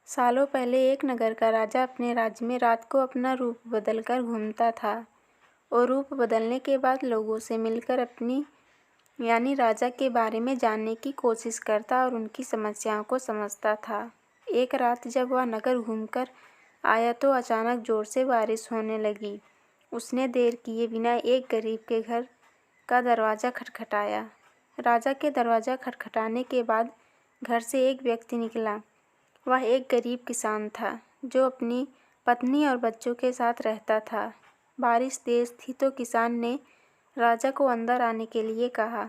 सालों पहले एक नगर का राजा अपने राज्य में रात को अपना रूप बदलकर घूमता था और रूप बदलने के बाद लोगों से मिलकर अपनी यानी राजा के बारे में जानने की कोशिश करता और उनकी समस्याओं को समझता था। एक रात जब वह नगर घूमकर आया तो अचानक जोर से बारिश होने लगी। उसने देर किए बिना एक गरीब के घर का दरवाज़ा खटखटाया। राजा के दरवाज़ा खटखटाने के बाद घर से एक व्यक्ति निकला। वह एक गरीब किसान था जो अपनी पत्नी और बच्चों के साथ रहता था। बारिश तेज थी तो किसान ने राजा को अंदर आने के लिए कहा।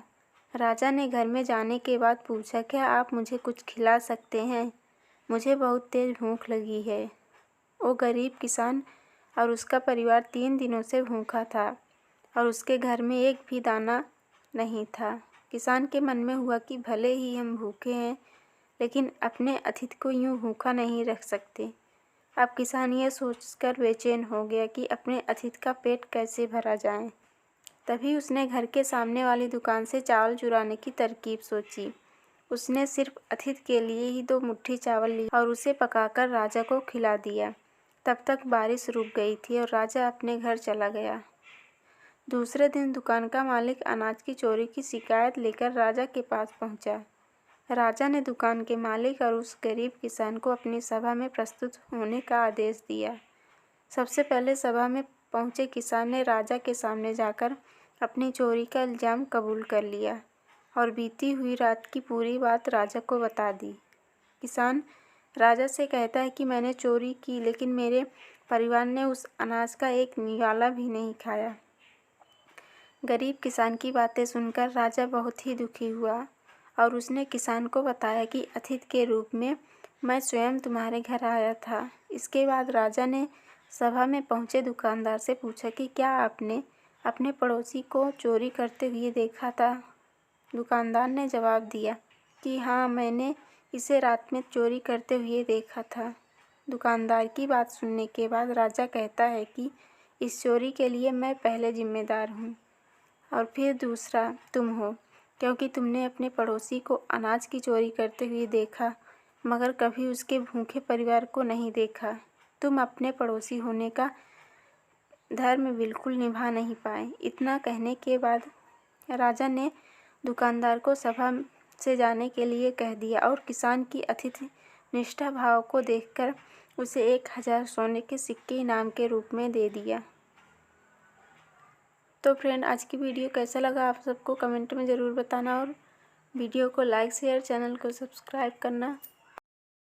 राजा ने घर में जाने के बाद पूछा, क्या आप मुझे कुछ खिला सकते हैं? मुझे बहुत तेज भूख लगी है। वो गरीब किसान और उसका परिवार 3 दिनों से भूखा था और उसके घर में एक भी दाना नहीं था। किसान के मन में हुआ कि भले ही हम भूखे हैं लेकिन अपने अतिथि को यूं भूखा नहीं रख सकते। अब किसान ये सोचकर बेचैन हो गया कि अपने अतिथि का पेट कैसे भरा जाए। तभी उसने घर के सामने वाली दुकान से चावल चुराने की तरकीब सोची। उसने सिर्फ अतिथि के लिए ही 2 मुट्ठी चावल ली और उसे पकाकर राजा को खिला दिया। तब तक बारिश रुक गई थी और राजा अपने घर चला गया। दूसरे दिन दुकान का मालिक अनाज की चोरी की शिकायत लेकर राजा के पास पहुंचा। राजा ने दुकान के मालिक और उस गरीब किसान को अपनी सभा में प्रस्तुत होने का आदेश दिया। सबसे पहले सभा में पहुंचे किसान ने राजा के सामने जाकर अपनी चोरी का इल्ज़ाम कबूल कर लिया और बीती हुई रात की पूरी बात राजा को बता दी। किसान राजा से कहता है कि मैंने चोरी की लेकिन मेरे परिवार ने उस अनाज का एक निवाला भी नहीं खाया। गरीब किसान की बातें सुनकर राजा बहुत ही दुखी हुआ और उसने किसान को बताया कि अतिथि के रूप में मैं स्वयं तुम्हारे घर आया था। इसके बाद राजा ने सभा में पहुंचे दुकानदार से पूछा कि क्या आपने अपने पड़ोसी को चोरी करते हुए देखा था? दुकानदार ने जवाब दिया कि हाँ, मैंने इसे रात में चोरी करते हुए देखा था। दुकानदार की बात सुनने के बाद राजा कहता है कि इस चोरी के लिए मैं पहले जिम्मेदार हूँ और फिर दूसरा तुम हो, क्योंकि तुमने अपने पड़ोसी को अनाज की चोरी करते हुए देखा मगर कभी उसके भूखे परिवार को नहीं देखा। तुम अपने पड़ोसी होने का धर्म बिल्कुल निभा नहीं पाए। इतना कहने के बाद राजा ने दुकानदार को सभा से जाने के लिए कह दिया और किसान की अतिथि निष्ठा भाव को देखकर उसे 1000 सोने के सिक्के इनाम के रूप में दे दिया। तो फ्रेंड, आज की वीडियो कैसा लगा आप सबको कमेंट में ज़रूर बताना और वीडियो को लाइक शेयर चैनल को सब्सक्राइब करना